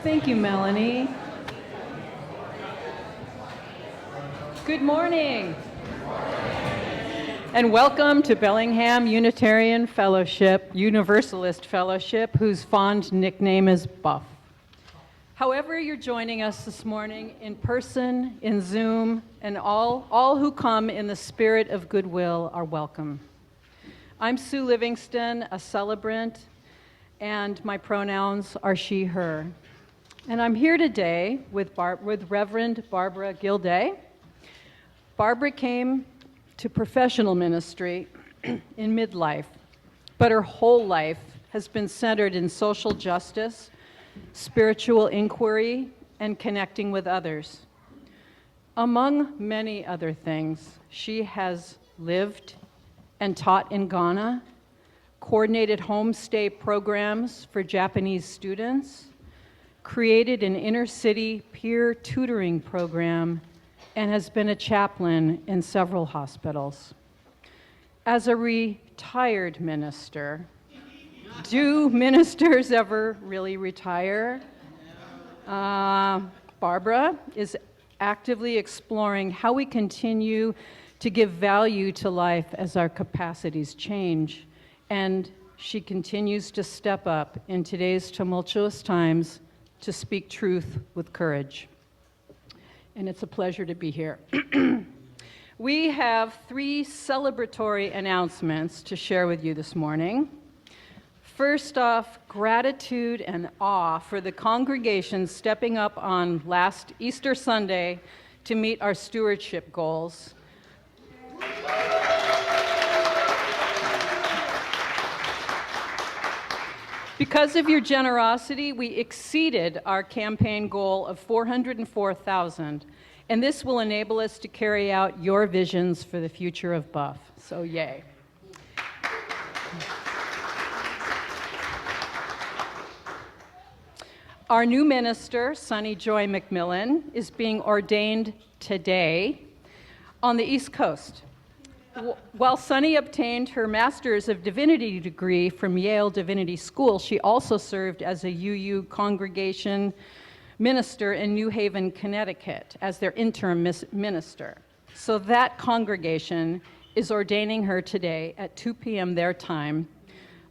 Thank you, Melanie. Good morning. And welcome to Bellingham Unitarian Fellowship, Universalist Fellowship, whose fond nickname is Buff. However you're joining us this morning, in person, in Zoom, and all who come in the spirit of goodwill are welcome. I'm Su Livingston, a celebrant, and my pronouns are she, her. And I'm here today with Reverend Barbara Gilday. Barbara came to professional ministry in midlife, but her whole life has been centered in social justice, spiritual inquiry, and connecting with others. Among many other things, she has lived and taught in Ghana, coordinated homestay programs for Japanese students, created an inner-city peer tutoring program, and has been a chaplain in several hospitals. As a retired minister, do ministers ever really retire? Barbara is actively exploring how we continue to give value to life as our capacities change, and she continues to step up in today's tumultuous times to speak truth with courage. And it's a pleasure to be here. We have 3 celebratory announcements to share with you this morning. First off, gratitude and awe for the congregation stepping up on last Easter Sunday to meet our stewardship goals. Because of your generosity, we exceeded our campaign goal of $404,000, and this will enable us to carry out your visions for the future of Buff. So, yay. Our new minister, Sunny Joy McMillan, is being ordained today on the East Coast. While Sunny obtained her Master's of Divinity degree from Yale Divinity School, she also served as a UU congregation minister in New Haven, Connecticut, as their interim minister. So that congregation is ordaining her today at 2 p.m. their time,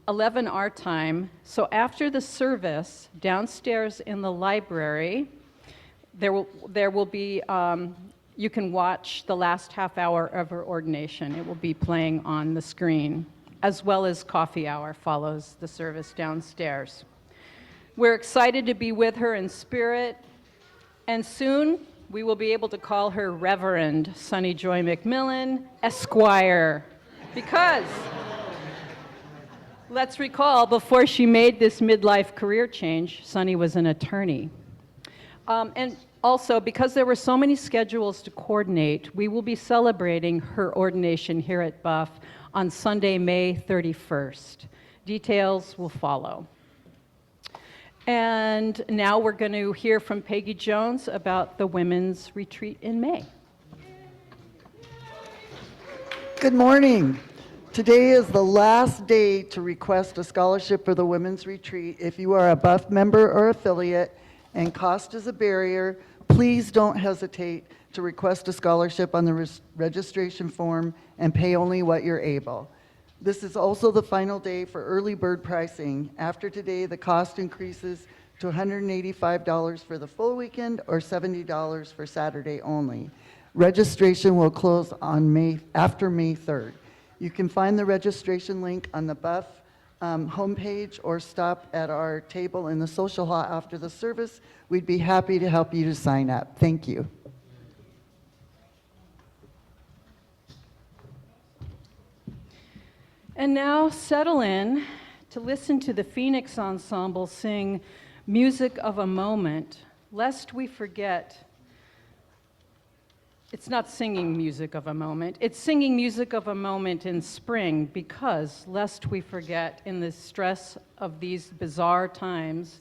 11 our time. So after the service, downstairs in the library, there will be you can watch the last half hour of her ordination. It will be playing on the screen, as well as coffee hour follows the service downstairs. We're excited to be with her in spirit, and soon we will be able to call her Reverend Sunny Joy McMillan, Esquire, because let's recall, before she made this midlife career change, Sunny was an attorney. And also, because there were so many schedules to coordinate, we will be celebrating her ordination here at Buff on Sunday, May 31st. Details will follow. And now we're going to hear from Peggy Jones about the women's retreat in May. Good morning. Today is the last day to request a scholarship for the women's retreat. If you are a Buff member or affiliate and cost is a barrier, please don't hesitate to request a scholarship on the registration form and pay only what you're able. This is also the final day for early bird pricing. After today, the cost increases to $185 for the full weekend or $70 for Saturday only. Registration will close on after May 3rd. You can find the registration link on the Buff homepage or stop at our table in the social hall after the service. We'd be happy to help you to sign up. Thank you. And now settle in to listen to the Phoenix Ensemble sing Music of a Moment, lest we forget. It's not singing music of a moment. It's singing music of a moment in spring because, lest we forget in the stress of these bizarre times,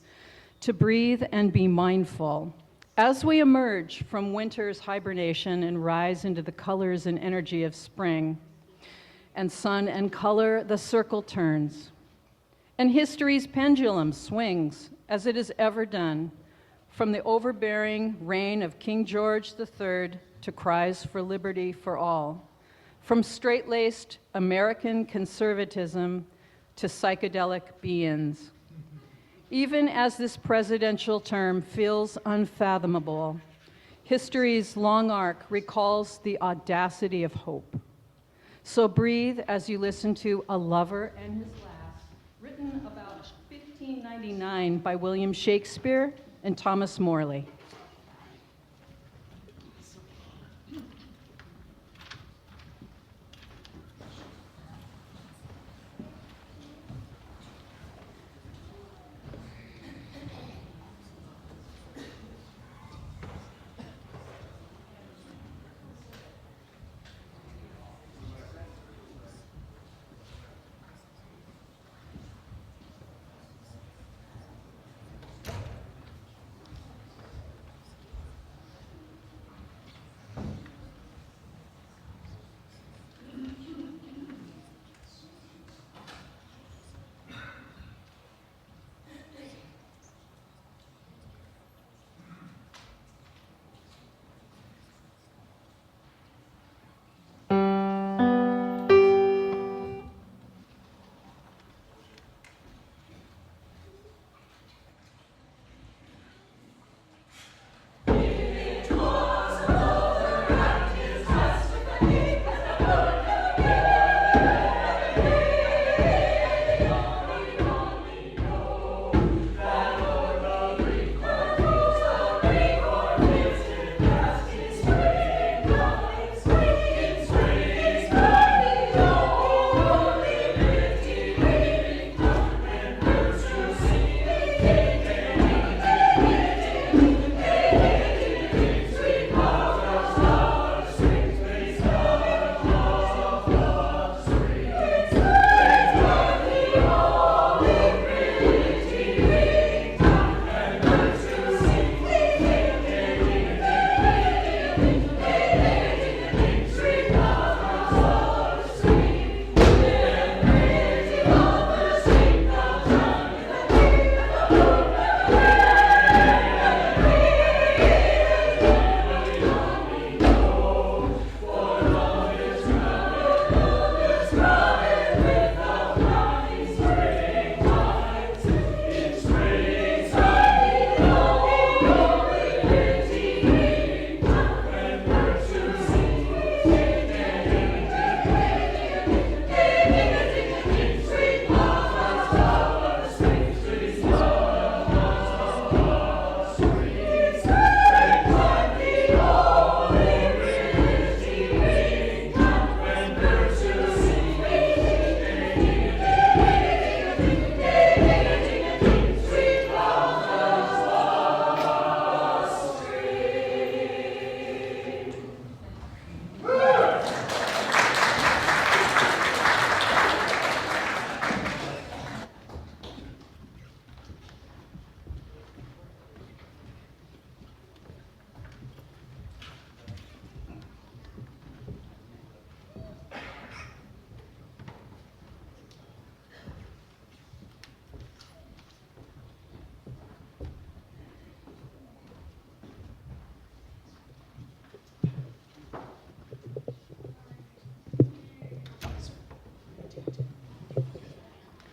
to breathe and be mindful. As we emerge from winter's hibernation and rise into the colors and energy of spring, and sun and color, the circle turns. And history's pendulum swings, as it has ever done, from the overbearing reign of King George III to cries for liberty for all, from straight-laced American conservatism to psychedelic be-ins. Even as this presidential term feels unfathomable, history's long arc recalls the audacity of hope. So breathe as you listen to A Lover and His Lass, written about 1599 by William Shakespeare and Thomas Morley.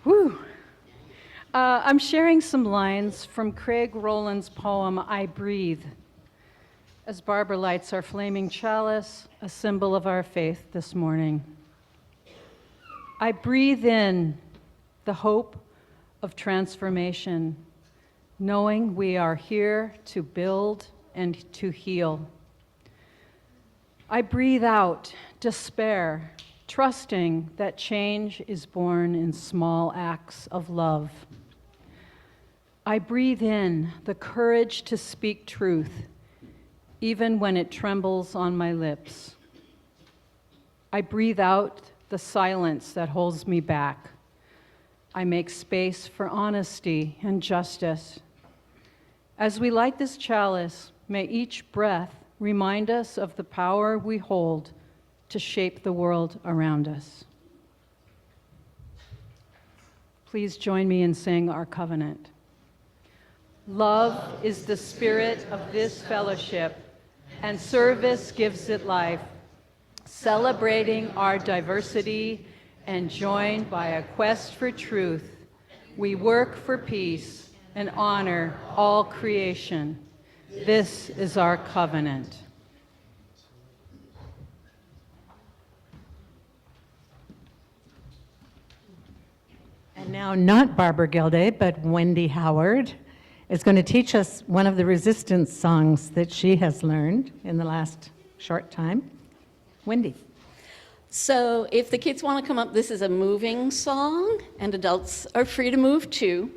Whew. I'm sharing some lines from Craig Rowland's poem, I Breathe, as Barbara lights our flaming chalice, a symbol of our faith this morning. I breathe in the hope of transformation, knowing we are here to build and to heal. I breathe out despair, trusting that change is born in small acts of love. I breathe in the courage to speak truth, even when it trembles on my lips. I breathe out the silence that holds me back. I make space for honesty and justice. As we light this chalice, may each breath remind us of the power we hold to shape the world around us. Please join me in saying our covenant. Love is the spirit of this fellowship, and service gives it life. Celebrating our diversity and joined by a quest for truth, we work for peace and honor all creation. This is our covenant. And now, not Barbara Gilday, but Wendy Howard is going to teach us one of the resistance songs that she has learned in the last short time. Wendy. So if the kids want to come up, this is a moving song, and adults are free to move too.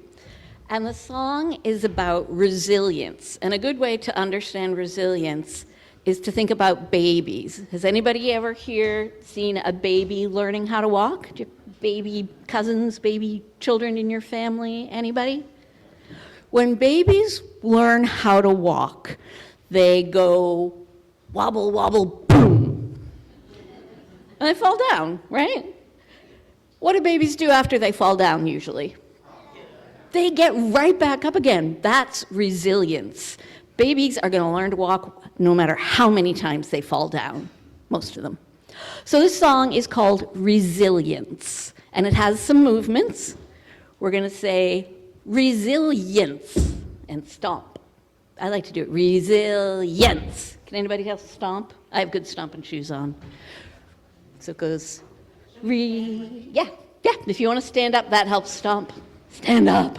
And the song is about resilience. And a good way to understand resilience is to think about babies. Has anybody ever here seen a baby learning how to walk? Do you have baby cousins, baby children in your family? Anybody? When babies learn how to walk, they go wobble, wobble, boom. And they fall down, right? What do babies do after they fall down usually? They get right back up again. That's resilience. Babies are going to learn to walk no matter how many times they fall down, most of them. So this song is called Resilience, and it has some movements. We're going to say resilience and stomp. I like to do it. Resilience. Can anybody else stomp? I have good stomping shoes on. So it goes, yeah. If you want to stand up, that helps stomp. Stand up,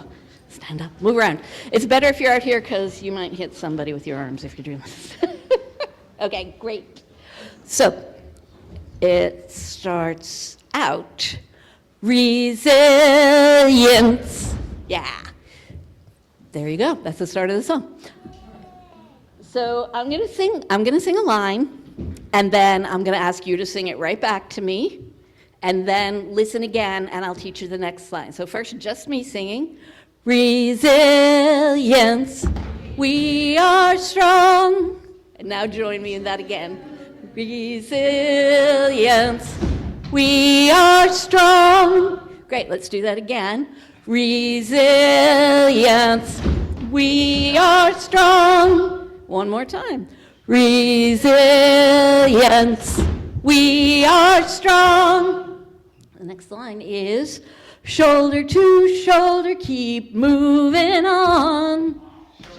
move around. It's better if you're out here because you might hit somebody with your arms if you're doing this. Okay, great. So it starts out, resilience. Yeah. There you go. That's the start of the song. So I'm gonna sing a line, and then I'm gonna ask you to sing it right back to me, and then listen again, and I'll teach you the next line. So first, just me singing. Resilience, we are strong. And now join me in that again. Resilience, we are strong. Great, let's do that again. Resilience, we are strong. One more time. Resilience, we are strong. The next line is shoulder to shoulder, keep moving on.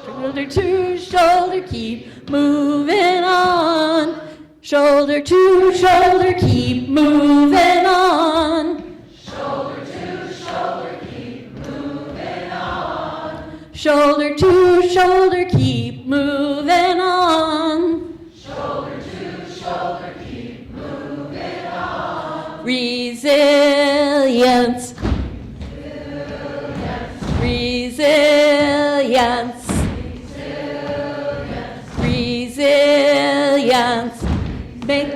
Shoulder to shoulder, keep moving on. Shoulder to shoulder, keep moving on. Shoulder to shoulder, keep moving on. Shoulder to shoulder, keep moving on. Shoulder to shoulder, keep moving on. Resilience. Resilience. Resilience. Make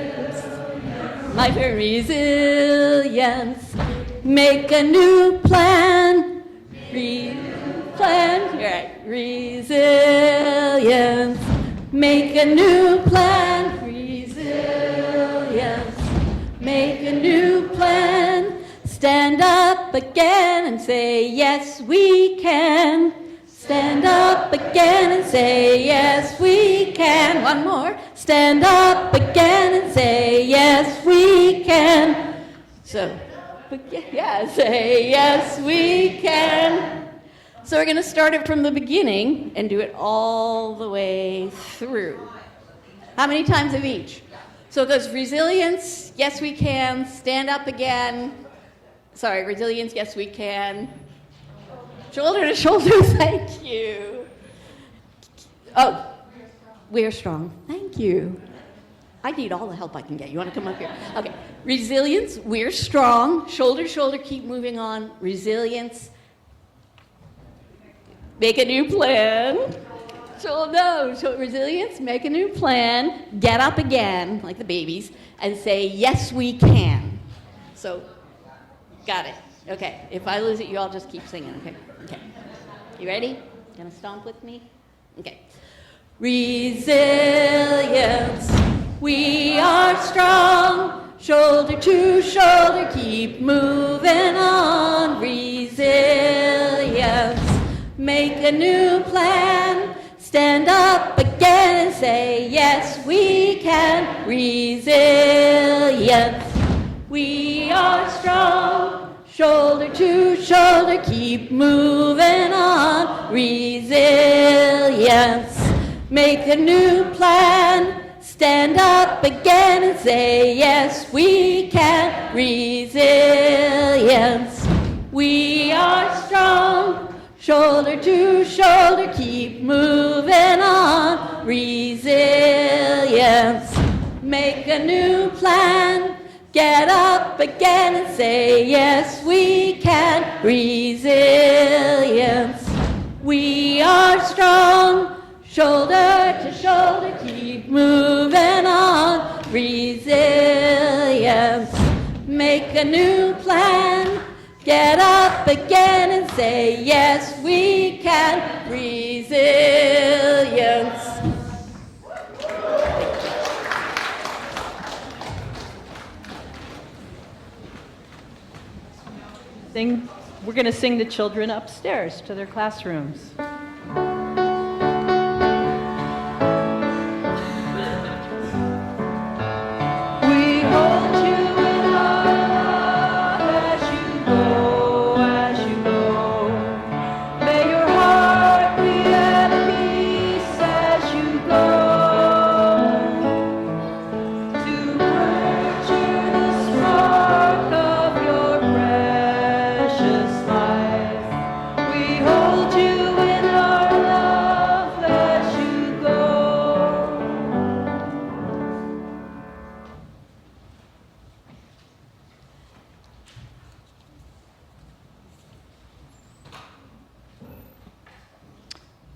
my resilience. Make a new plan. Plan. You're right. Resilience. Make a new plan. Resilience. Make a new plan. Stand up again and say, yes, we can. Stand up again and say, yes, we can. One more. Stand up again and say, yes, we can. So, yeah, say, yes, we can. So we're going to start it from the beginning and do it all the way through. How many times of each? So it goes resilience, yes, we can. Stand up again. Sorry, resilience, yes, we can. Shoulder to shoulder, thank you. Oh, we're strong. Thank you. I need all the help I can get. You want to come up here? Okay. Resilience, we're strong. Shoulder to shoulder, keep moving on. Resilience. Make a new plan. So resilience, make a new plan. Get up again, like the babies, and say, yes, we can. So, got it. Okay. If I lose it, you all just keep singing, okay? Okay. You ready? Gonna stomp with me? Okay. Resilience, we are strong. Shoulder to shoulder, keep moving on. Resilience, Make a new plan. Stand up again and say, yes, we can. Resilience. We are strong. Shoulder to shoulder, keep moving on. Resilience. Make a new plan. Stand up again and say, yes, we can. Resilience. We are strong. Shoulder to shoulder, keep moving on. Resilience. Make a new plan. Get up again and say, yes, we can. Resilience. We are strong. Shoulder to shoulder, keep moving on. Resilience. Make a new plan. Get up again and say, yes, we can. Resilience. We're going to sing the children upstairs to their classrooms.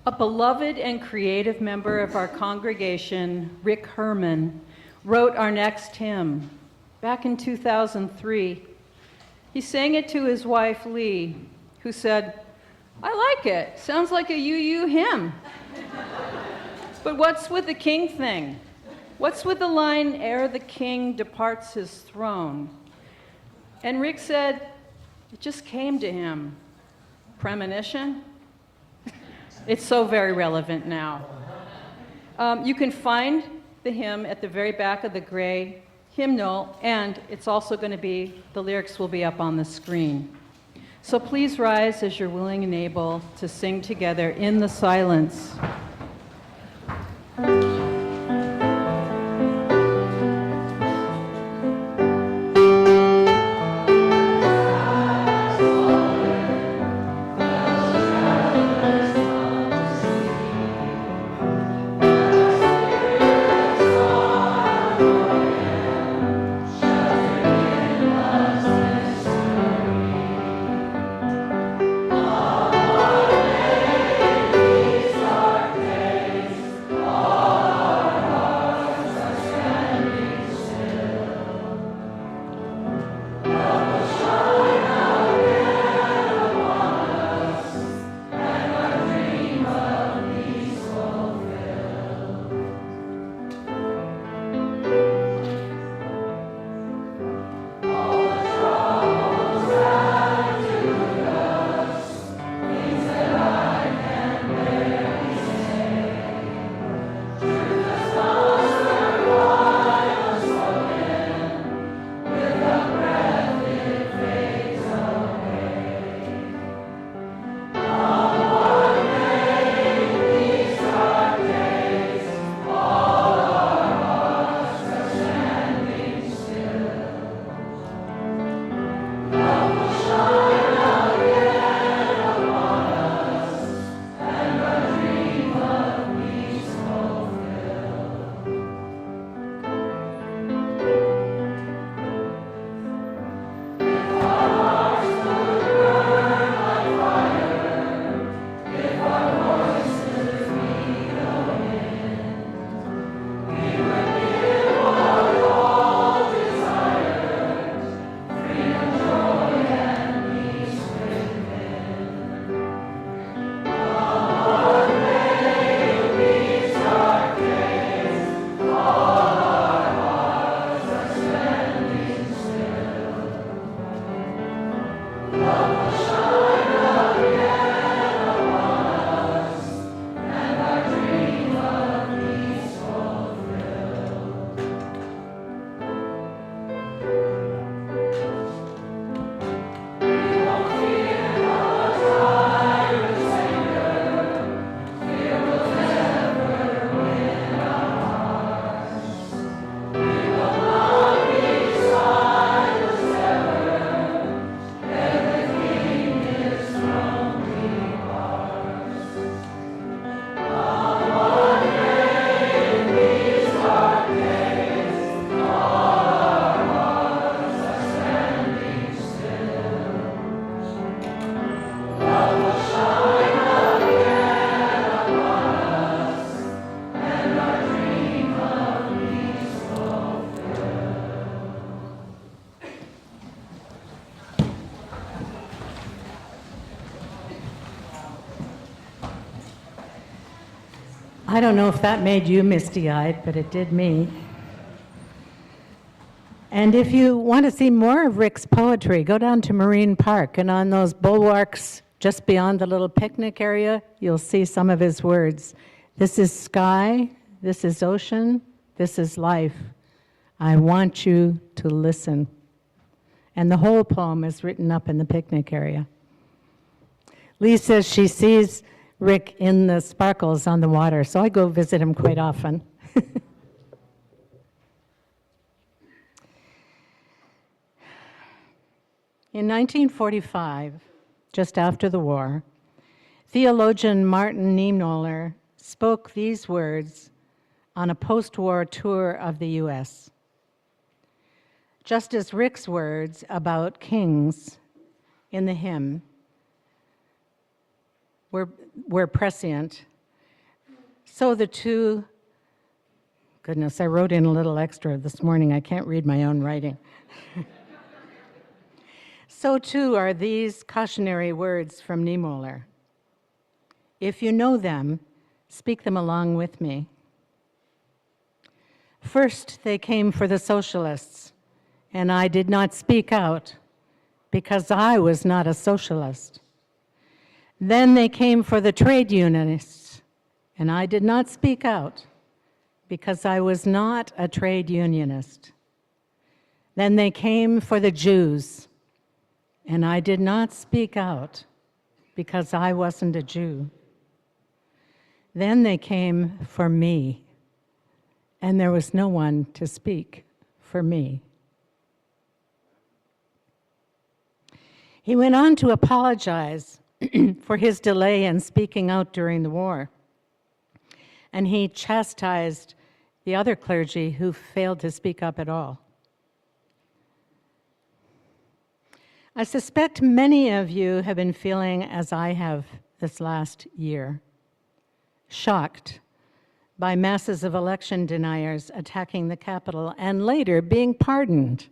A beloved and creative member of our congregation, Rick Herman, wrote our next hymn back in 2003. He sang it to his wife, Lee, who said, "I like it. Sounds like a you hymn. But what's with the king thing? What's with the line, ere the king departs his throne?" And Rick said, it just came to him. Premonition? It's so very relevant now. You can find the hymn at the very back of the gray hymnal, and it's also going to be, the lyrics will be up on the screen. So please rise as you're willing and able to sing together in the silence. I don't know if that made you misty-eyed, but it did me. And if you want to see more of Rick's poetry, go down to Marine Park, and on those bulwarks just beyond the little picnic area, you'll see some of his words. This is sky, this is ocean, this is life. I want you to listen. And the whole poem is written up in the picnic area. Lee says she sees Rick in the sparkles on the water, so I go visit him quite often. In 1945, just after the war, theologian Martin Niemöller spoke these words on a post-war tour of the U.S. Just as Rick's words about kings in the hymn were prescient, so the two, goodness, I wrote in a little extra this morning, I can't read my own writing. So too are these cautionary words from Niemöller. If you know them, speak them along with me. First, they came for the socialists, and I did not speak out because I was not a socialist. Then they came for the trade unionists, and I did not speak out because I was not a trade unionist. Then they came for the Jews, and I did not speak out because I wasn't a Jew. Then they came for me, and there was no one to speak for me. He went on to apologize for his delay in speaking out during the war, and he chastised the other clergy who failed to speak up at all. I suspect many of you have been feeling, as I have this last year, shocked by masses of election deniers attacking the Capitol and later being pardoned,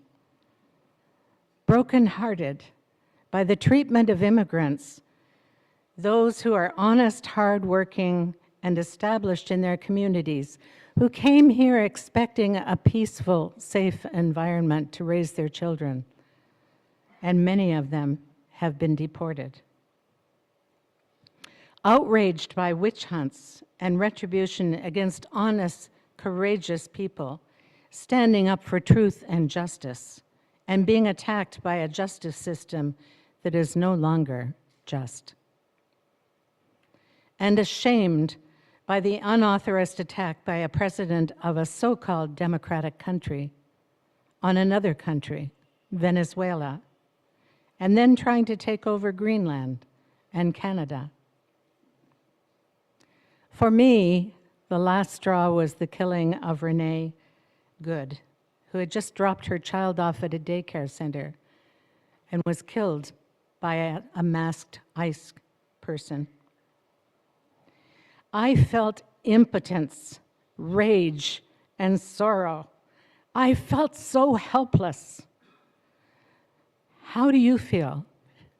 brokenhearted by the treatment of immigrants, those who are honest, hardworking, and established in their communities, who came here expecting a peaceful, safe environment to raise their children. And many of them have been deported. Outraged by witch hunts and retribution against honest, courageous people, standing up for truth and justice, and being attacked by a justice system that is no longer just. And ashamed by the unauthorized attack by a president of a so-called democratic country on another country, Venezuela, and then trying to take over Greenland and Canada. For me, the last straw was the killing of Renee Good, who had just dropped her child off at a daycare center and was killed by a masked ICE person. I felt impotence, rage, and sorrow. I felt so helpless. How do you feel?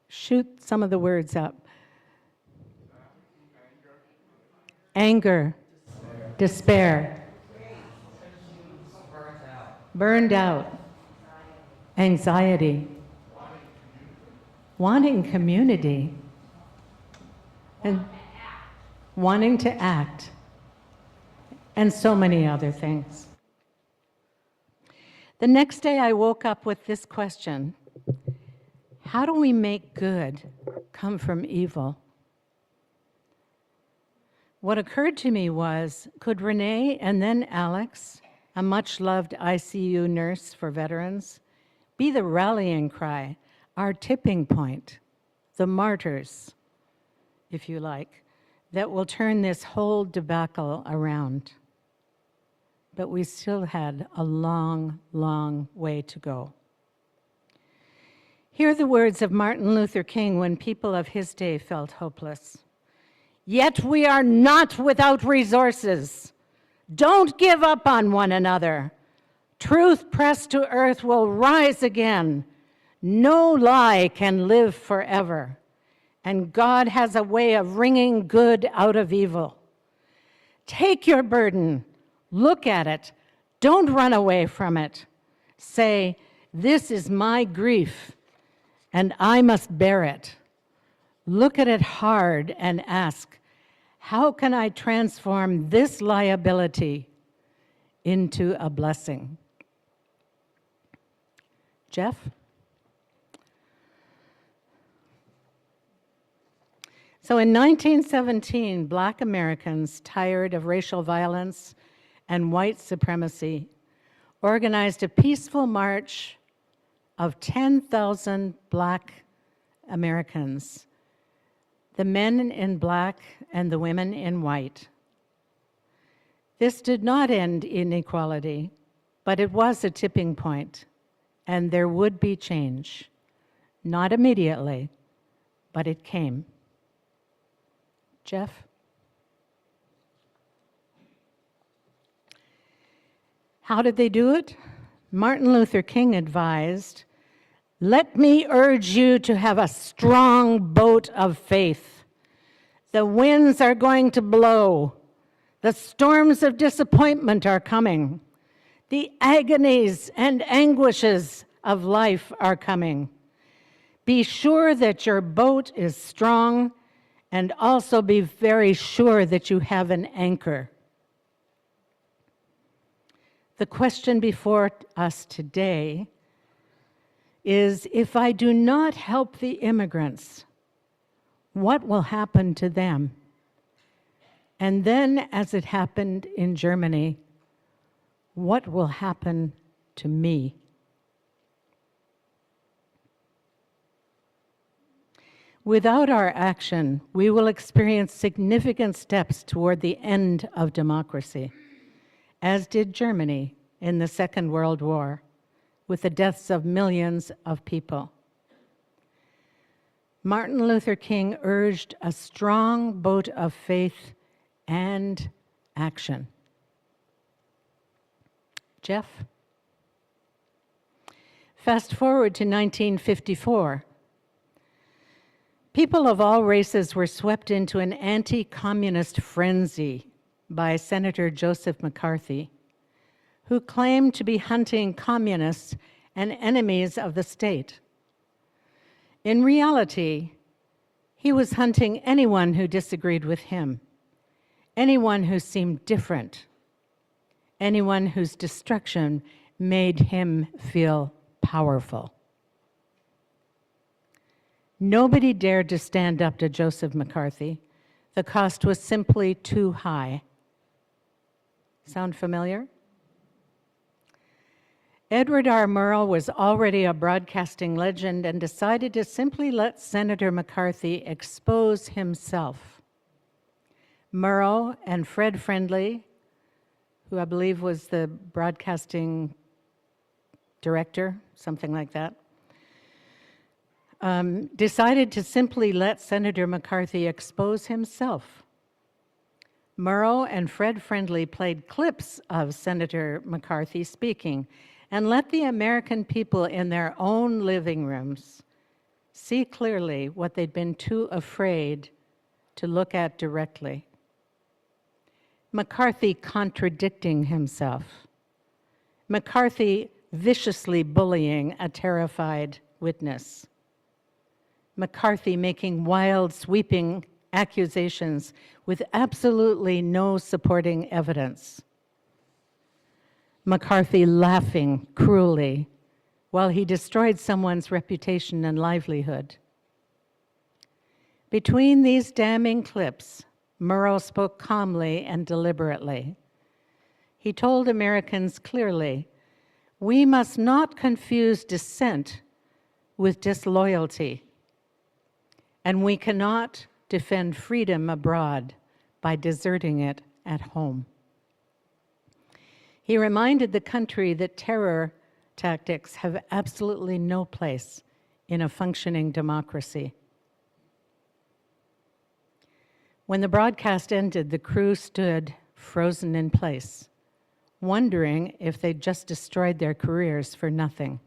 Shoot some of the words up. Anger, despair, burned out, anxiety, wanting community, and wanting to act, and so many other things. The next day I woke up with this question: how do we make good come from evil? What occurred to me was, could Renee and then Alex, a much-loved ICU nurse for veterans, be the rallying cry, our tipping point, the martyrs, if you like, that will turn this whole debacle around? But we still had a long, long way to go. Hear the words of Martin Luther King when people of his day felt hopeless. Yet we are not without resources. Don't give up on one another. Truth pressed to earth will rise again. No lie can live forever. And God has a way of wringing good out of evil. Take your burden, look at it, don't run away from it. Say, this is my grief, and I must bear it. Look at it hard and ask, how can I transform this liability into a blessing? Jeff? So in 1917, Black Americans, tired of racial violence and white supremacy, organized a peaceful march of 10,000 Black Americans, the men in black and the women in white. This did not end inequality, but it was a tipping point, and there would be change. Not immediately, but it came. Jeff? How did they do it? Martin Luther King advised, let me urge you to have a strong boat of faith. The winds are going to blow. The storms of disappointment are coming. The agonies and anguishes of life are coming. Be sure that your boat is strong, and also be very sure that you have an anchor. The question before us today is, if I do not help the immigrants, what will happen to them? And then, as it happened in Germany, what will happen to me? Without our action, we will experience significant steps toward the end of democracy, as did Germany in the Second World War, with the deaths of millions of people. Martin Luther King urged a strong boat of faith and action. Jeff? Fast forward to 1954. People of all races were swept into an anti-communist frenzy by Senator Joseph McCarthy, who claimed to be hunting communists and enemies of the state. In reality, he was hunting anyone who disagreed with him, anyone who seemed different, anyone whose destruction made him feel powerful. Nobody dared to stand up to Joseph McCarthy. The cost was simply too high. Sound familiar? Edward R. Murrow was already a broadcasting legend and decided to simply let Senator McCarthy expose himself. Murrow and Fred Friendly, who I believe was the broadcasting director, something like that, decided to simply let Senator McCarthy expose himself. Murrow and Fred Friendly played clips of Senator McCarthy speaking and let the American people in their own living rooms see clearly what they'd been too afraid to look at directly. McCarthy contradicting himself. McCarthy viciously bullying a terrified witness. McCarthy making wild, sweeping accusations with absolutely no supporting evidence. McCarthy laughing cruelly while he destroyed someone's reputation and livelihood. Between these damning clips, Murrow spoke calmly and deliberately. He told Americans clearly, we must not confuse dissent with disloyalty, and we cannot defend freedom abroad by deserting it at home. He reminded the country that terror tactics have absolutely no place in a functioning democracy. When the broadcast ended, the crew stood frozen in place, wondering if they'd just destroyed their careers for nothing.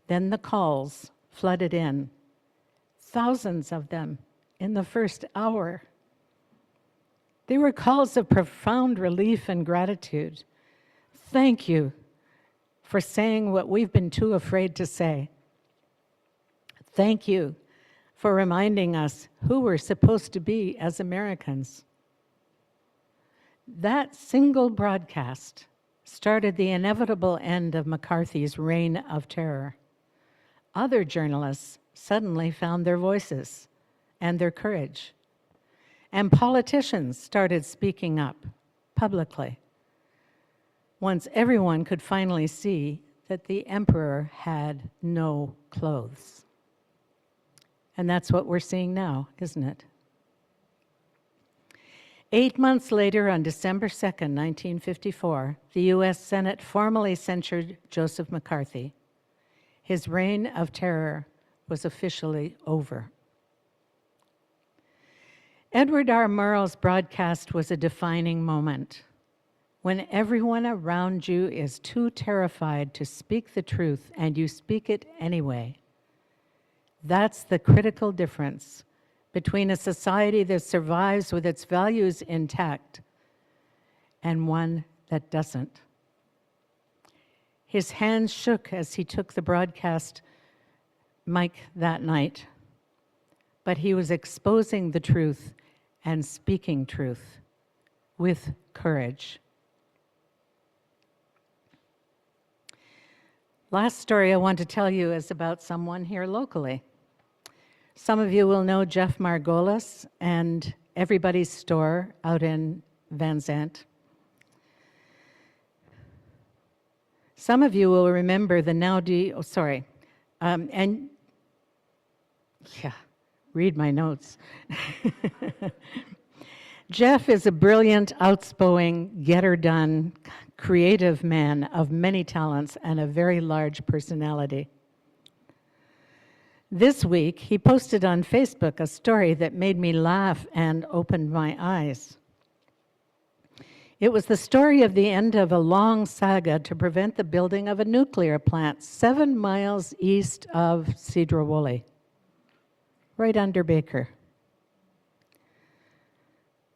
Then the calls flooded in, thousands of them in the first hour. They were calls of profound relief and gratitude. Thank you for saying what we've been too afraid to say. Thank you for reminding us who we're supposed to be as Americans. That single broadcast started the inevitable end of McCarthy's reign of terror. Other journalists suddenly found their voices and their courage. And politicians started speaking up publicly once everyone could finally see that the emperor had no clothes. And that's what we're seeing now, isn't it? 8 months later, on December 2nd, 1954, the U.S. Senate formally censured Joseph McCarthy. His reign of terror was officially over. Edward R. Murrow's broadcast was a defining moment. When everyone around you is too terrified to speak the truth and you speak it anyway, that's the critical difference between a society that survives with its values intact and one that doesn't. His hands shook as he took the broadcast mic that night, but he was exposing the truth and speaking truth with courage. Last story I want to tell you is about someone here locally. Some of you will know Jeff Margolis and Everybody's Store out in Van Zandt. Some of you will remember the read my notes. Jeff is a brilliant, outspoken, get-her-done, creative man of many talents and a very large personality. This week, he posted on Facebook a story that made me laugh and opened my eyes. It was the story of the end of a long saga to prevent the building of a nuclear plant 7 miles east of Sedro-Woolley, right under Baker.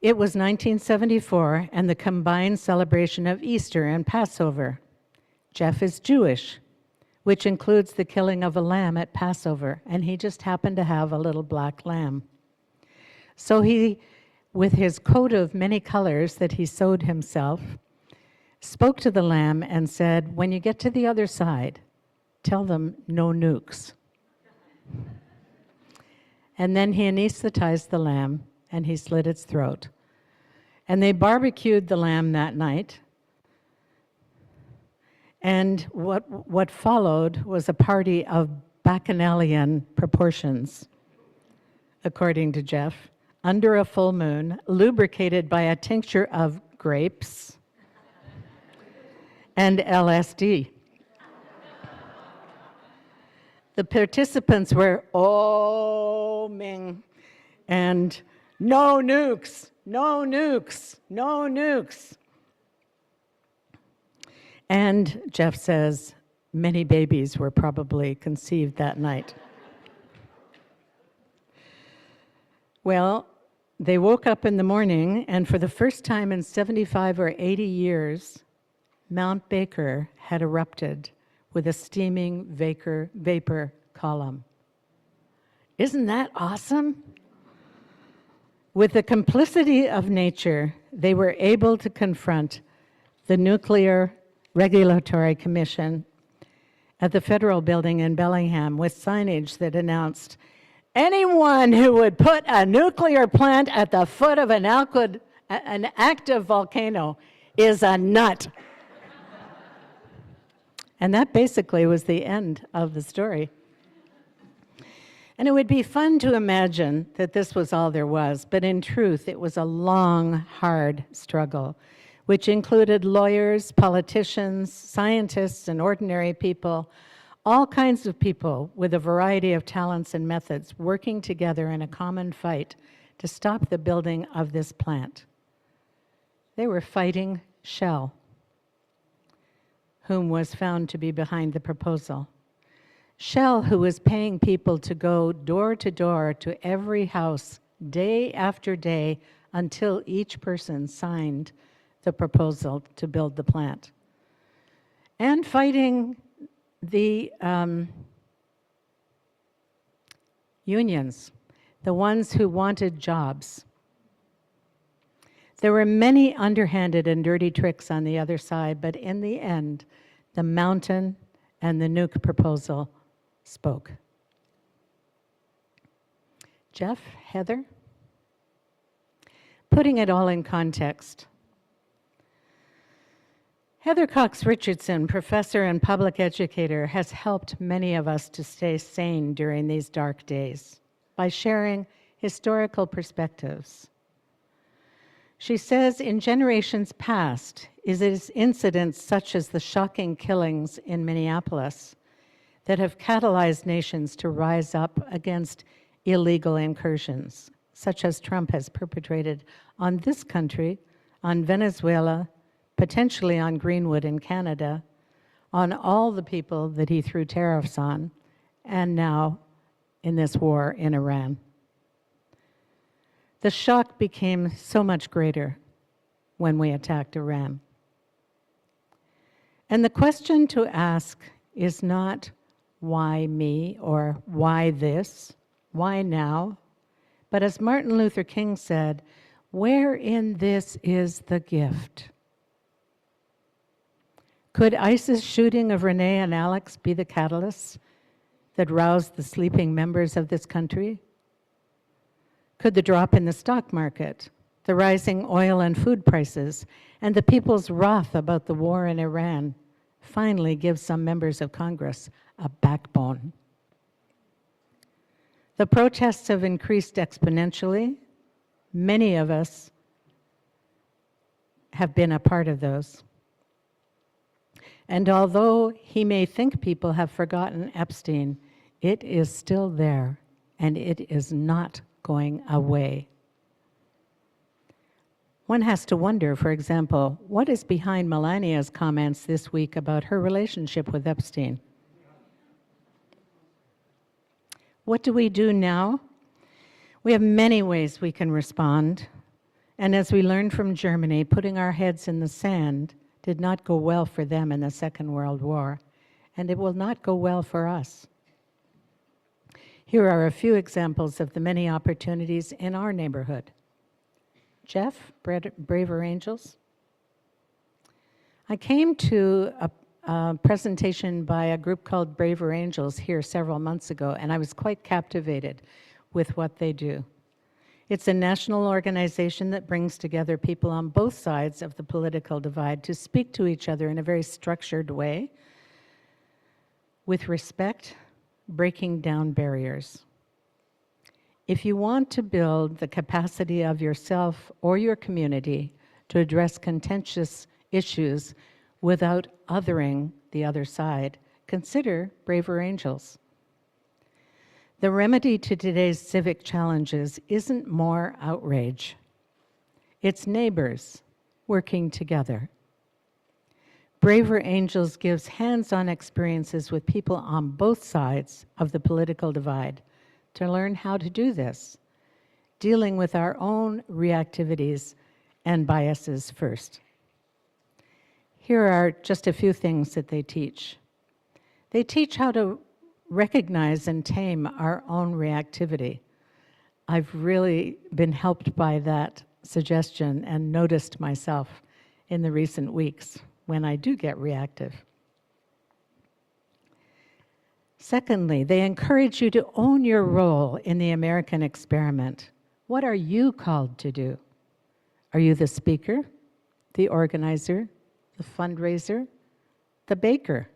It was 1974 and the combined celebration of Easter and Passover. Jeff is Jewish, which includes the killing of a lamb at Passover, and he just happened to have a little black lamb. So he, with his coat of many colors that he sewed himself, spoke to the lamb and said, "When you get to the other side, tell them no nukes." And then he anesthetized the lamb and he slit its throat. And they barbecued the lamb that night. And what followed was a party of bacchanalian proportions, according to Jeff, under a full moon, lubricated by a tincture of grapes and LSD. The participants were oh-ming and no nukes, no nukes, no nukes. And Jeff says many babies were probably conceived that night. Well, they woke up in the morning, and for the first time in 75 or 80 years, Mount Baker had erupted with a steaming vapor column. Isn't that awesome? With the complicity of nature, they were able to confront the Nuclear Regulatory Commission at the Federal Building in Bellingham with signage that announced, "Anyone who would put a nuclear plant at the foot of an active volcano is a nut." And that basically was the end of the story. And it would be fun to imagine that this was all there was, but in truth, it was a long, hard struggle, which included lawyers, politicians, scientists, and ordinary people, all kinds of people with a variety of talents and methods working together in a common fight to stop the building of this plant. They were fighting Shell, whom was found to be behind the proposal. Shell, who was paying people to go door to door to every house day after day until each person signed the proposal to build the plant. And fighting the unions, the ones who wanted jobs. There were many underhanded and dirty tricks on the other side, but in the end, the mountain and the nuke proposal spoke. Jeff, Heather, putting it all in context. Heather Cox Richardson, professor and public educator, has helped many of us to stay sane during these dark days by sharing historical perspectives. She says in generations past, it is incidents such as the shocking killings in Minneapolis that have catalyzed nations to rise up against illegal incursions, such as Trump has perpetrated on this country, on Venezuela, potentially on Greenwood in Canada, on all the people that he threw tariffs on, and now in this war in Iran. The shock became so much greater when we attacked Iran. And the question to ask is not why me or why this, why now, but as Martin Luther King said, where in this is the gift? Could ISIS shooting of Renee and Alex be the catalyst that roused the sleeping members of this country? Could the drop in the stock market, the rising oil and food prices, and the people's wrath about the war in Iran finally give some members of Congress a backbone? The protests have increased exponentially. Many of us have been a part of those. And although he may think people have forgotten Epstein, it is still there, and it is not going away. One has to wonder, for example, what is behind Melania's comments this week about her relationship with Epstein? What do we do now? We have many ways we can respond. And as we learned from Germany, putting our heads in the sand did not go well for them in the Second World War, and it will not go well for us. Here are a few examples of the many opportunities in our neighborhood. Jeff, Braver Angels. I came to a presentation by a group called Braver Angels here several months ago, and I was quite captivated with what they do. It's a national organization that brings together people on both sides of the political divide to speak to each other in a very structured way, with respect, breaking down barriers. If you want to build the capacity of yourself or your community to address contentious issues without othering the other side, consider Braver Angels. The remedy to today's civic challenges isn't more outrage. It's neighbors working together. Braver Angels gives hands-on experiences with people on both sides of the political divide to learn how to do this, dealing with our own reactivities and biases first. Here are just a few things that they teach. They teach how to recognize and tame our own reactivity. I've really been helped by that suggestion and noticed myself in the recent weeks when I do get reactive. Secondly, they encourage you to own your role in the American experiment. What are you called to do? Are you the speaker, the organizer, the fundraiser, the baker,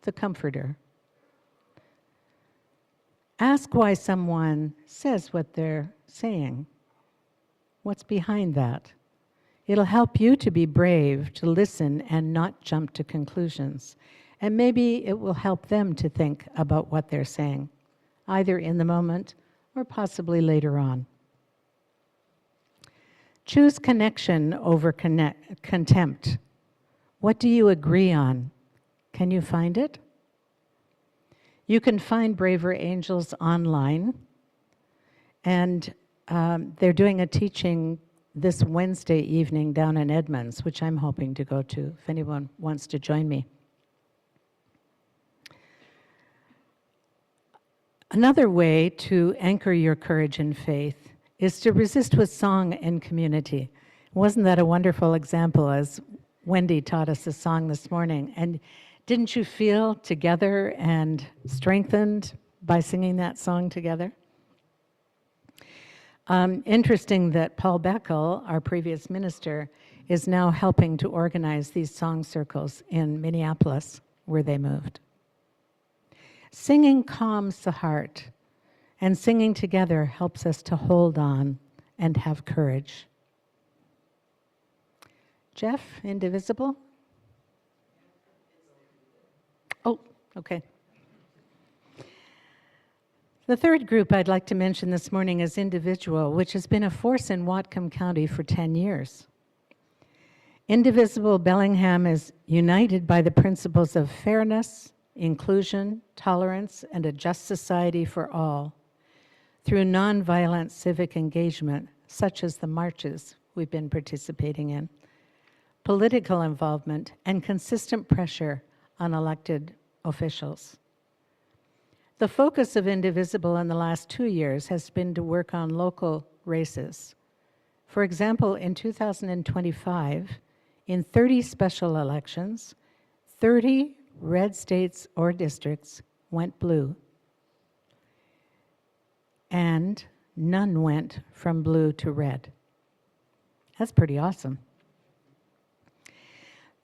the comforter? Ask why someone says what they're saying. What's behind that? It'll help you to be brave, to listen and not jump to conclusions. And maybe it will help them to think about what they're saying, either in the moment or possibly later on. Choose connection over contempt. What do you agree on? Can you find it? You can find Braver Angels online, and they're doing a teaching this Wednesday evening down in Edmonds, which I'm hoping to go to if anyone wants to join me. Another way to anchor your courage and faith is to resist with song and community. Wasn't that a wonderful example as Wendy taught us a song this morning? And didn't you feel together and strengthened by singing that song together? Interesting that Paul Beckel, our previous minister, is now helping to organize these song circles in Minneapolis, where they moved. Singing calms the heart, and singing together helps us to hold on and have courage. Jeff, Indivisible? Oh, okay. The third group I'd like to mention this morning is Individual, which has been a force in Whatcom County for 10 years. Indivisible Bellingham is united by the principles of fairness, inclusion, tolerance, and a just society for all through nonviolent civic engagement, such as the marches we've been participating in, political involvement, and consistent pressure on elected officials. The focus of Indivisible in the last 2 years has been to work on local races. For example, in 2025, in 30 special elections, 30 red states or districts went blue, and none went from blue to red. That's pretty awesome.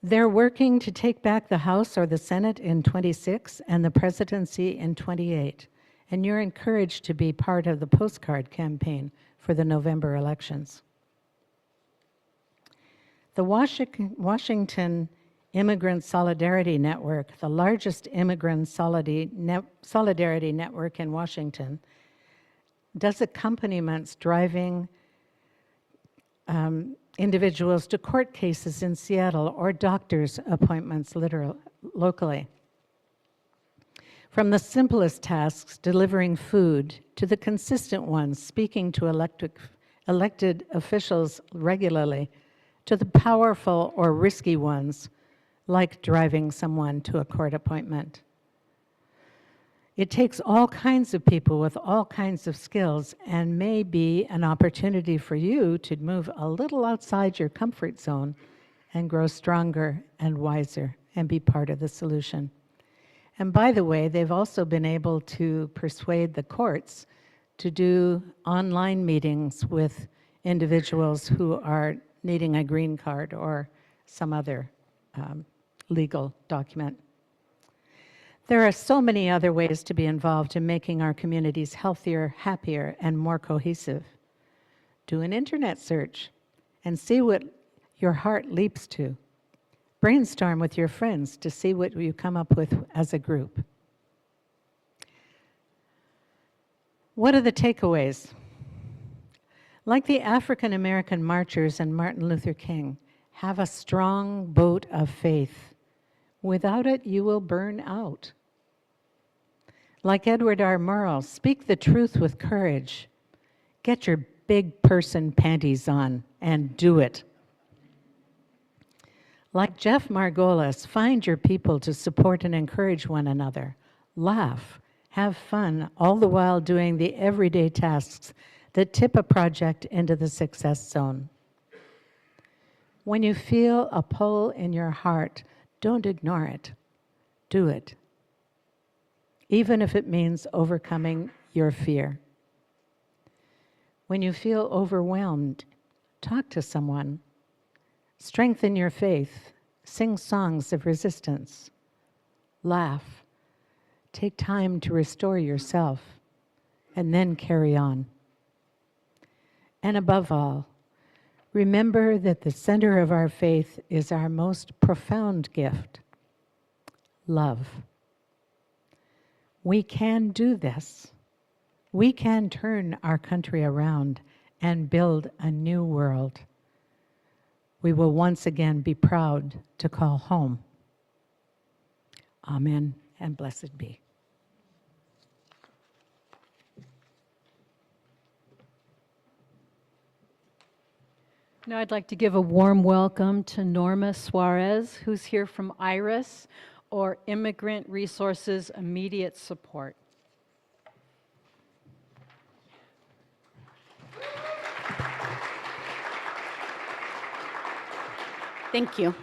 They're working to take back the House or the Senate in 26 and the presidency in 28. And you're encouraged to be part of the postcard campaign for the November elections. The Washington Immigrant Solidarity Network, the largest immigrant solidarity network in Washington, does accompaniments driving individuals to court cases in Seattle or doctor's appointments locally. From the simplest tasks, delivering food, to the consistent ones, speaking to elected officials regularly, to the powerful or risky ones, like driving someone to a court appointment. It takes all kinds of people with all kinds of skills and may be an opportunity for you to move a little outside your comfort zone and grow stronger and wiser and be part of the solution. And by the way, they've also been able to persuade the courts to do online meetings with individuals who are needing a green card or some other legal document. There are so many other ways to be involved in making our communities healthier, happier, and more cohesive. Do an internet search and see what your heart leaps to. Brainstorm with your friends to see what you come up with as a group. What are the takeaways? Like the African American marchers and Martin Luther King, have a strong boat of faith. Without it, you will burn out. Like Edward R. Murrow, speak the truth with courage. Get your big person panties on and do it. Like Jeff Margolis, find your people to support and encourage one another. Laugh, have fun, all the while doing the everyday tasks that tip a project into the success zone. When you feel a pull in your heart, don't ignore it. Do it. Even if it means overcoming your fear. When you feel overwhelmed, talk to someone. Strengthen your faith. Sing songs of resistance. Laugh. Take time to restore yourself, and then carry on. And above all, remember that the center of our faith is our most profound gift, love. We can do this. We can turn our country around and build a new world we will once again be proud to call home. Amen, and blessed be. Now I'd like to give a warm welcome to Norma Suarez, who's here from IRIS, or Immigrant Resources Immediate Support. Thank you.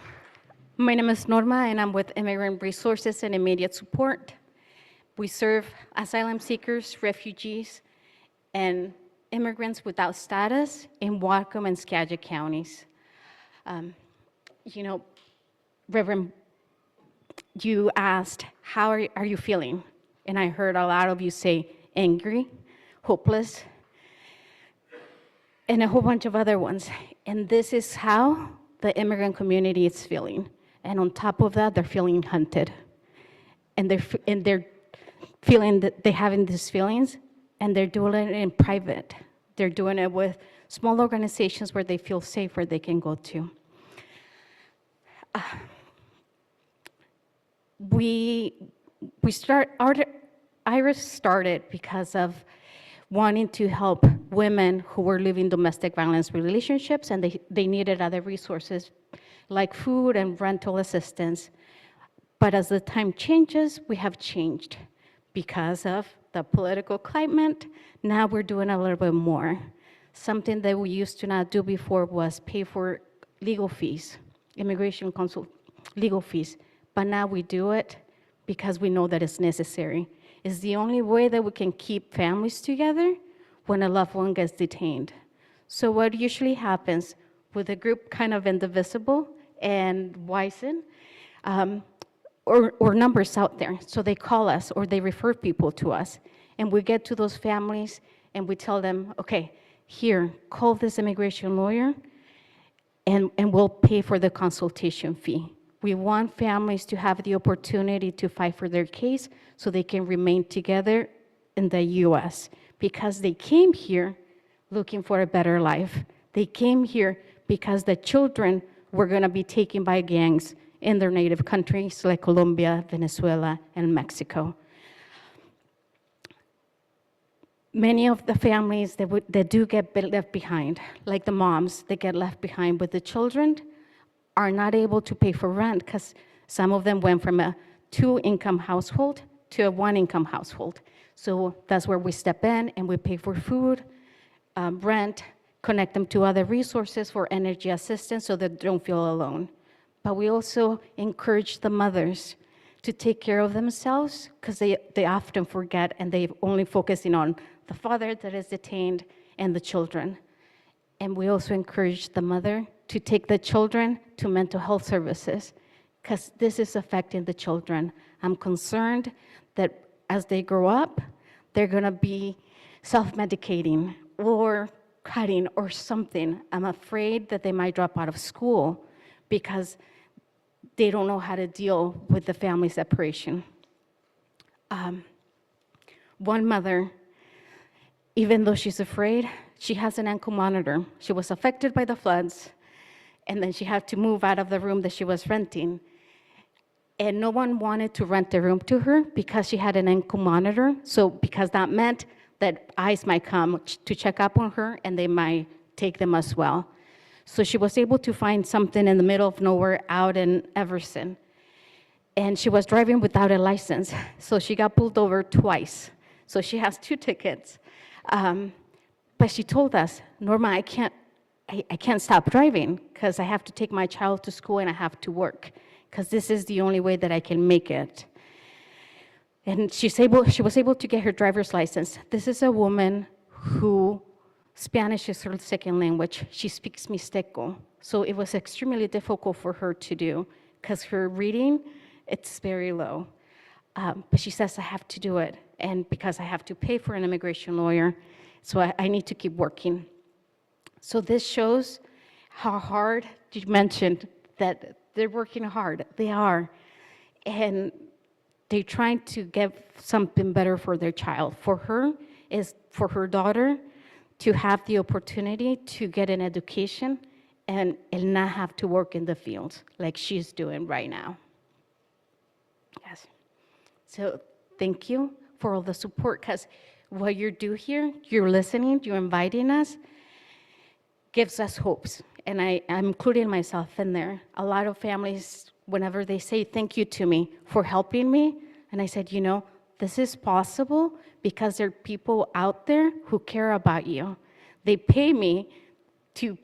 My name is Norma, and I'm with Immigrant Resources and Immediate Support. We serve asylum seekers, refugees, and immigrants without status in Whatcom and Skagit counties. Reverend, you asked, how are you feeling? And I heard a lot of you say angry, hopeless, and a whole bunch of other ones. And this is how the immigrant community is feeling. And on top of that, they're feeling hunted. And they're feeling that they're having these feelings, and they're doing it in private. They're doing it with small organizations where they feel safe, where they can go to. IRIS started because of wanting to help women who were living domestic violence relationships, and they needed other resources like food and rental assistance. But as the time changes, we have changed because of the political climate. Now we're doing a little bit more. Something that we used to not do before was pay for legal fees, immigration consult legal fees. But now we do it because we know that it's necessary. It's the only way that we can keep families together when a loved one gets detained. So what usually happens with a group kind of indivisible and Wisen, or numbers out there, so they call us or they refer people to us, and we get to those families and we tell them, okay, here, call this immigration lawyer and we'll pay for the consultation fee. We want families to have the opportunity to fight for their case so they can remain together in the US, because they came here looking for a better life. They came here because the children were going to be taken by gangs in their native countries like Colombia, Venezuela, and Mexico. Many of the families that do get left behind, like the moms that get left behind with the children, are not able to pay for rent because some of them went from a 2-income household to a 1-income household. So that's where we step in and we pay for food, rent, connect them to other resources for energy assistance so that they don't feel alone. But we also encourage the mothers to take care of themselves, because they often forget and they're only focusing on the father that is detained and the children. And we also encourage the mother to take the children to mental health services, because this is affecting the children. I'm concerned that as they grow up, they're going to be self-medicating or cutting or something. I'm afraid that they might drop out of school because they don't know how to deal with the family separation. One mother, even though she's afraid, she has an ankle monitor. She was affected by the floods, and then she had to move out of the room that she was renting. And no one wanted to rent the room to her because she had an ankle monitor. So because that meant that ICE might come to check up on her and they might take them as well. So she was able to find something in the middle of nowhere out in Everson. And she was driving without a license. So she got pulled over twice. So she has 2 tickets. But she told us, Norma, I can't stop driving because I have to take my child to school and I have to work, because this is the only way that I can make it. And she was able to get her driver's license. This is a woman who Spanish is her second language. She speaks Mixteco. So it was extremely difficult for her to do because her reading, it's very low. But she says, I have to do it. And because I have to pay for an immigration lawyer, so I need to keep working. So this shows how hard, you mentioned that they're working hard. They are. And they're trying to get something better for their child. For her, is for her daughter to have the opportunity to get an education and not have to work in the fields like she's doing right now. Yes. So thank you for all the support, because what you do here, you're listening, you're inviting us, gives us hopes. and I'm including myself in there. A lot of families, whenever they say thank you to me for helping me, and I said, this is possible because there are people out there who care about you. They pay me to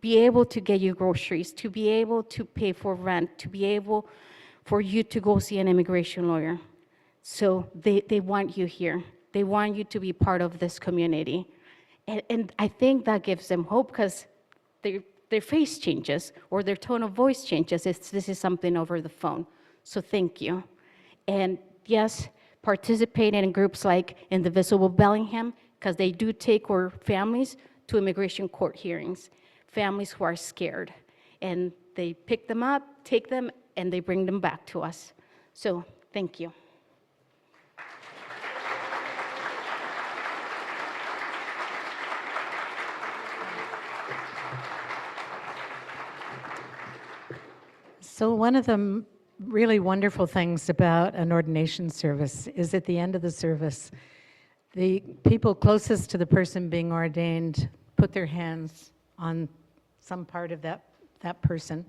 be able to get you groceries, to be able to pay for rent, to be able for you to go see an immigration lawyer. So they want you here. They want you to be part of this community. And I think that gives them hope because their face changes or their tone of voice changes. This is something over the phone. So thank you. And yes, participate in groups like Indivisible Bellingham, because they do take our families to immigration court hearings, families who are scared. And they pick them up, take them, and they bring them back to us. So thank you. So one of the really wonderful things about an ordination service is at the end of the service, the people closest to the person being ordained put their hands on some part of that person.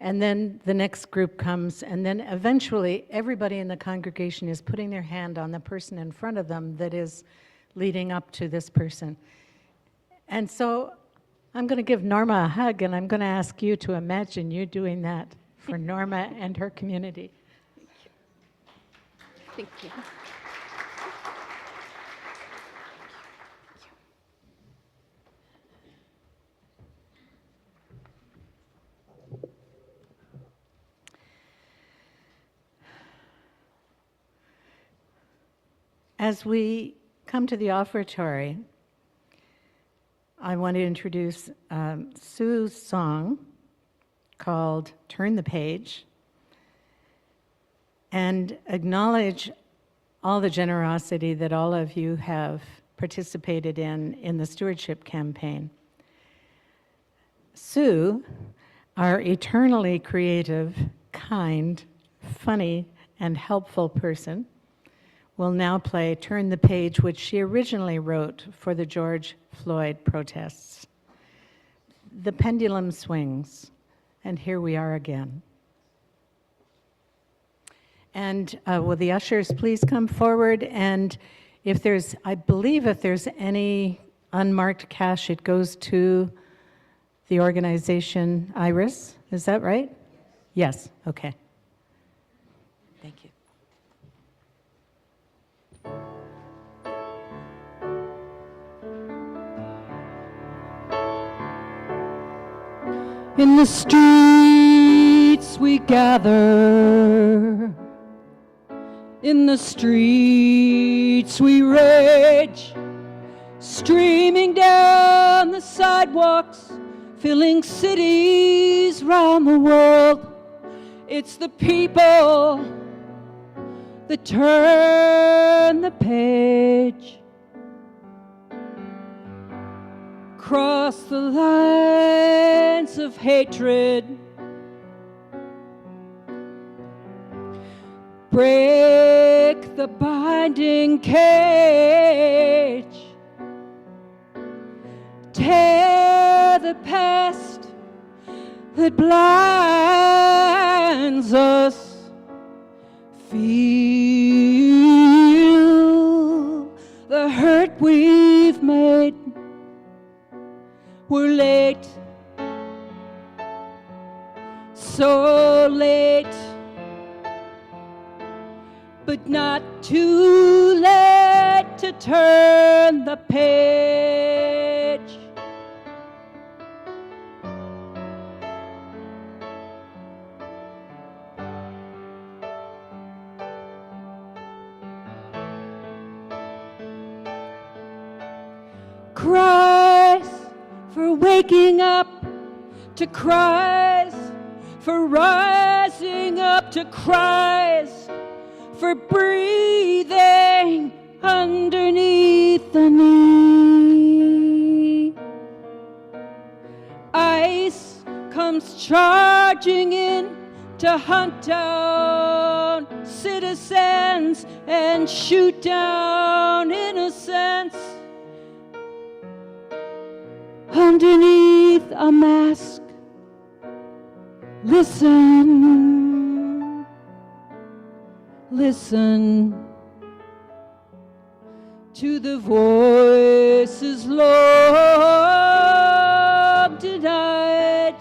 And then the next group comes, and then eventually everybody in the congregation is putting their hand on the person in front of them that is leading up to this person. And so I'm going to give Norma a hug, and I'm going to ask you to imagine you doing that for Norma and her community. Thank you. As we come to the offertory, I want to introduce Su's song called Turn the Page, and acknowledge all the generosity that all of you have participated in the stewardship campaign. Su, our eternally creative, kind, funny, and helpful person, will now play Turn the Page, which she originally wrote for the George Floyd protests. The pendulum swings, and here we are again. And will the ushers please come forward? And I believe if there's any unmarked cash, it goes to the organization Iris. Is that right? Yes, okay. Thank you. In the streets we gather, in the streets we rage, streaming down the sidewalks, filling cities round the world. It's the people that turn the page. Cross the lines of hatred, break the binding cage, tear the past that blinds us, feel the hurt we've made. We're late, so late, but not too late to turn the page. Cries for waking up to cries, for rising up to cries, for breathing underneath the knee. ICE comes charging in to hunt down citizens and shoot down innocents underneath beneath a mask. Listen, listen to the voices long denied.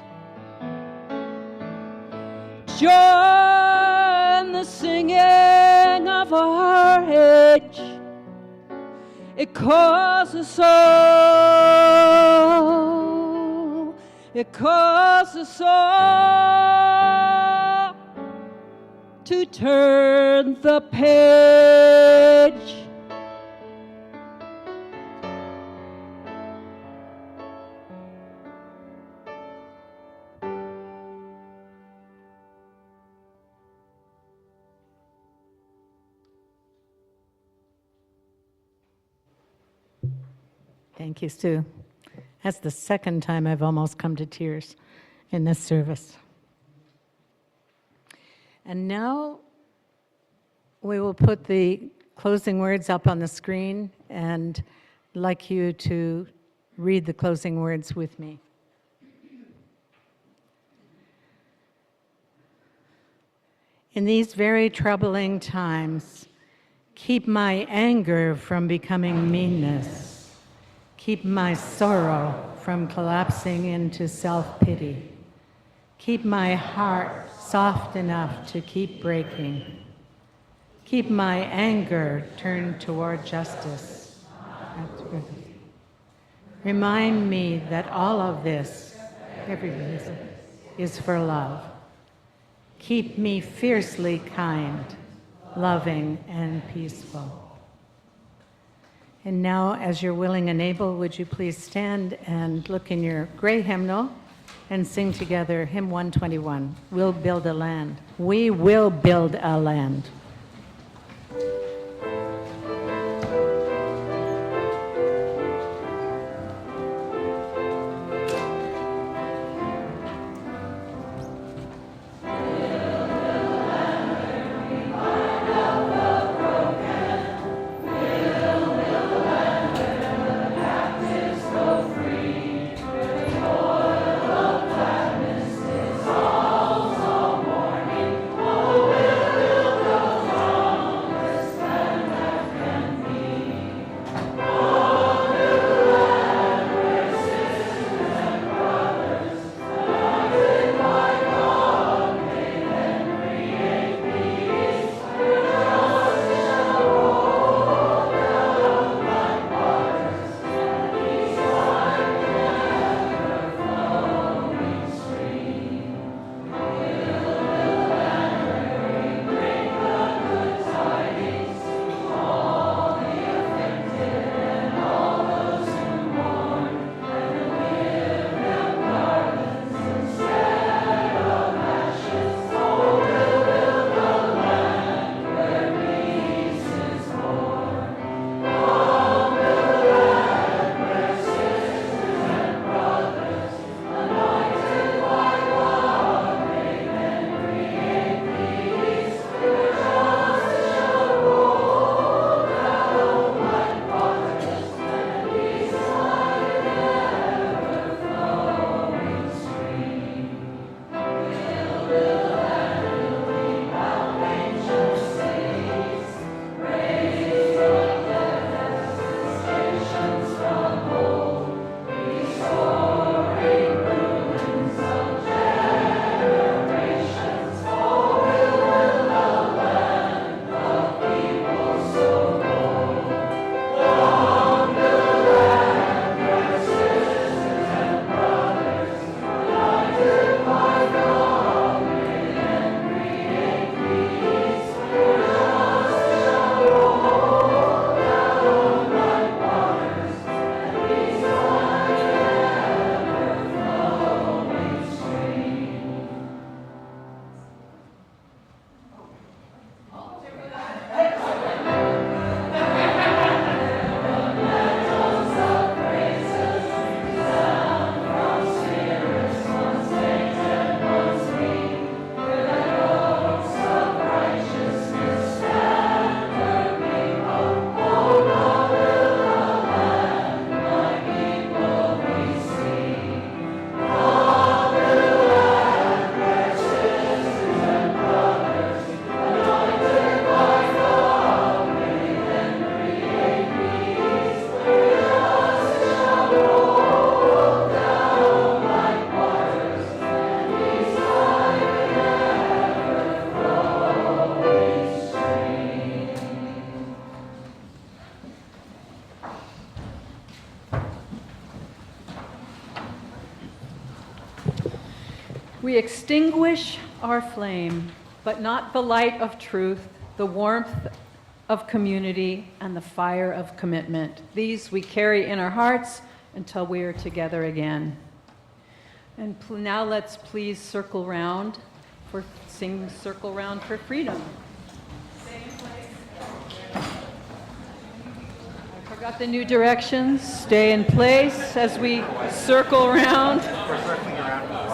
Join the singing of our age. It calls us all. It calls us all to turn the page. Thank you, Sue. That's the second time I've almost come to tears in this service. And now we will put the closing words up on the screen, and I'd like you to read the closing words with me. In these very troubling times, keep my anger from becoming meanness. Keep my sorrow from collapsing into self-pity. Keep my heart soft enough to keep breaking. Keep my anger turned toward justice. Remind me that all of this, every reason, is for love. Keep me fiercely kind, loving, and peaceful. And now, as you're willing and able, would you please stand and look in your gray hymnal and sing together hymn 121, We'll Build a Land. We will build a land. We extinguish our flame, but not the light of truth, the warmth of community, and the fire of commitment. These we carry in our hearts until we are together again. And now let's please sing Circle Round for Freedom. I forgot the new directions. Stay in place as we circle around. We're circling around.